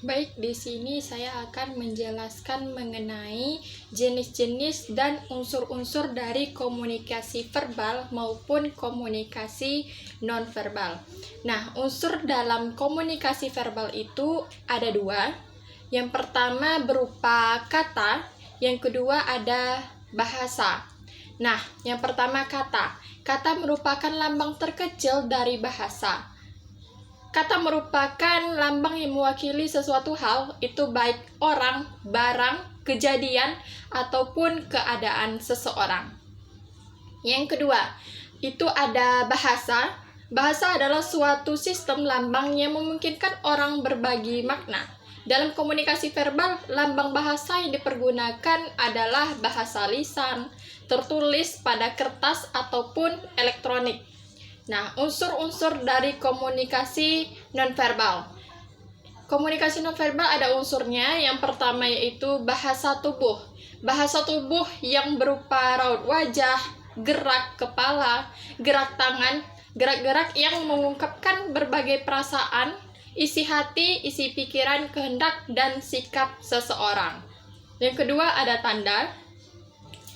Baik, di sini saya akan menjelaskan mengenai jenis-jenis dan unsur-unsur dari komunikasi verbal maupun komunikasi nonverbal. Nah, unsur dalam komunikasi verbal itu ada dua. Yang pertama berupa kata, yang kedua ada bahasa. Nah, yang pertama kata. Kata merupakan lambang terkecil dari bahasa. Kata merupakan lambang yang mewakili sesuatu hal, itu baik orang, barang, kejadian, ataupun keadaan seseorang. Yang kedua, itu ada bahasa. Bahasa adalah suatu sistem lambang yang memungkinkan orang berbagi makna. Dalam komunikasi verbal, lambang bahasa yang dipergunakan adalah bahasa lisan, tertulis pada kertas ataupun elektronik. Nah, unsur-unsur dari komunikasi nonverbal. Komunikasi nonverbal ada unsurnya. Yang pertama yaitu bahasa tubuh. Bahasa tubuh yang berupa raut wajah, gerak kepala, gerak tangan, gerak-gerak yang mengungkapkan berbagai perasaan, isi hati, isi pikiran, kehendak, dan sikap seseorang. Yang kedua ada tanda.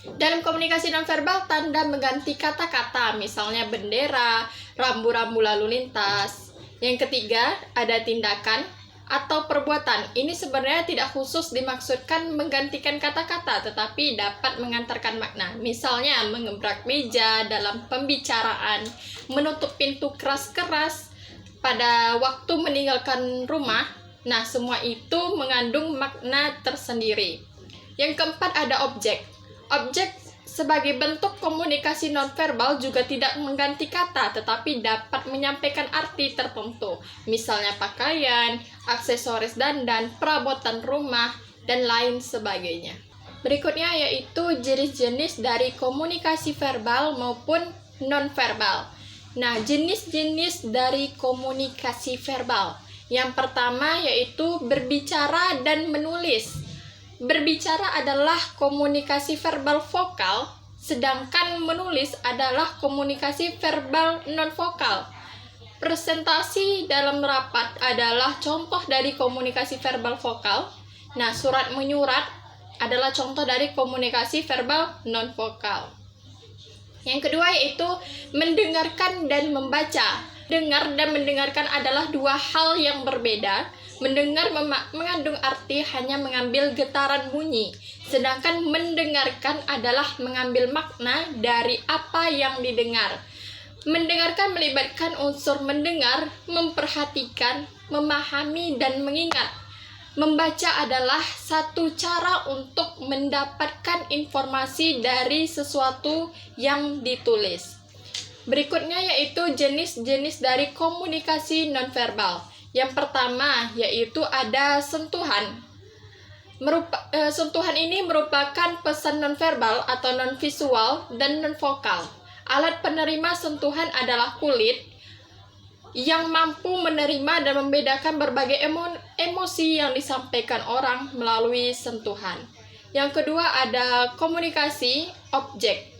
Dalam komunikasi nonverbal, tanda mengganti kata-kata, misalnya bendera, rambu-rambu lalu lintas. Yang ketiga, ada tindakan atau perbuatan. Ini sebenarnya tidak khusus dimaksudkan menggantikan kata-kata, tetapi dapat mengantarkan makna. Misalnya, mengebrak meja dalam pembicaraan, menutup pintu keras-keras pada waktu meninggalkan rumah. Nah, semua itu mengandung makna tersendiri. Yang keempat, ada objek. Objek sebagai bentuk komunikasi nonverbal juga tidak mengganti kata, tetapi dapat menyampaikan arti tertentu. Misalnya pakaian, aksesoris dandan, perabotan rumah, dan lain sebagainya. Berikutnya yaitu jenis-jenis dari komunikasi verbal maupun nonverbal. Nah, jenis-jenis dari komunikasi verbal. Yang pertama yaitu berbicara dan menulis. Berbicara adalah komunikasi verbal vokal, sedangkan menulis adalah komunikasi verbal non-vokal. Presentasi dalam rapat adalah contoh dari komunikasi verbal vokal. Nah, surat menyurat adalah contoh dari komunikasi verbal non-vokal. Yang kedua yaitu mendengarkan dan membaca. Dengar dan mendengarkan adalah dua hal yang berbeda. Mendengar mengandung arti hanya mengambil getaran bunyi, sedangkan mendengarkan adalah mengambil makna dari apa yang didengar. Mendengarkan melibatkan unsur mendengar, memperhatikan, memahami, dan mengingat. Membaca adalah satu cara untuk mendapatkan informasi dari sesuatu yang ditulis. Berikutnya yaitu jenis-jenis dari komunikasi nonverbal. Yang pertama yaitu ada sentuhan. Sentuhan ini merupakan pesan nonverbal atau non-visual dan non-vokal. Alat penerima sentuhan adalah kulit yang mampu menerima dan membedakan berbagai emosi yang disampaikan orang melalui sentuhan. Yang kedua ada komunikasi objek.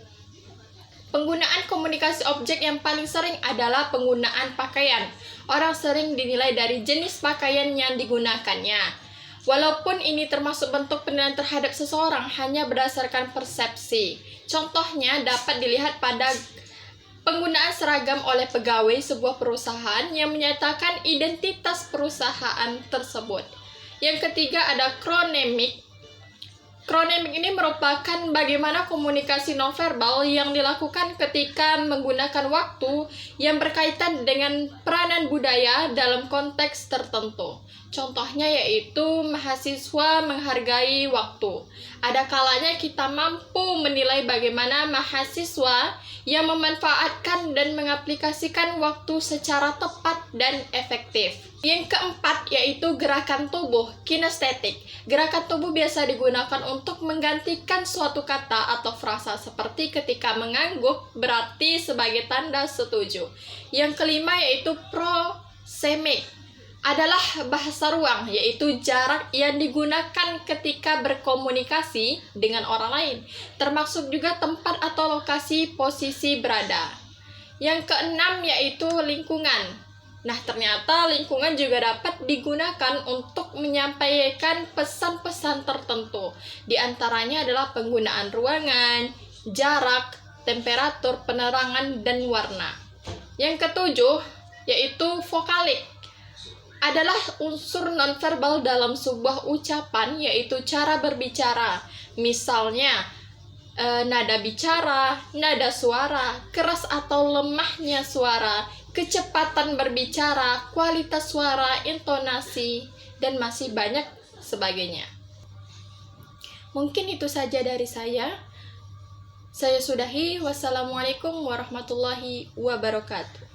Penggunaan komunikasi objek yang paling sering adalah penggunaan pakaian. Orang sering dinilai dari jenis pakaian yang digunakannya. Walaupun ini termasuk bentuk penilaian terhadap seseorang hanya berdasarkan persepsi. Contohnya dapat dilihat pada penggunaan seragam oleh pegawai sebuah perusahaan yang menyatakan identitas perusahaan tersebut. Yang ketiga ada kronemik. Kronemik ini merupakan bagaimana komunikasi nonverbal yang dilakukan ketika menggunakan waktu yang berkaitan dengan peranan budaya dalam konteks tertentu. Contohnya yaitu mahasiswa menghargai waktu. Ada kalanya kita mampu menilai bagaimana mahasiswa yang memanfaatkan dan mengaplikasikan waktu secara tepat dan efektif. Yang keempat yaitu gerakan tubuh, kinestetik. Gerakan tubuh biasa digunakan untuk menggantikan suatu kata atau frasa seperti ketika mengangguk berarti sebagai tanda setuju. Yang kelima yaitu prosemik. Adalah bahasa ruang, yaitu jarak yang digunakan ketika berkomunikasi dengan orang lain, termasuk juga tempat atau lokasi posisi berada. Yang keenam yaitu lingkungan. Nah, ternyata lingkungan juga dapat digunakan untuk menyampaikan pesan-pesan tertentu. Di antaranya adalah penggunaan ruangan, jarak, temperatur, penerangan, dan warna. Yang ketujuh, yaitu vokalik. Adalah unsur nonverbal dalam sebuah ucapan, yaitu cara berbicara. Misalnya, nada bicara, nada suara, keras atau lemahnya suara, kecepatan berbicara, kualitas suara, intonasi, dan masih banyak sebagainya. Mungkin itu saja dari saya. Saya sudahi. Wassalamualaikum warahmatullahi wabarakatuh.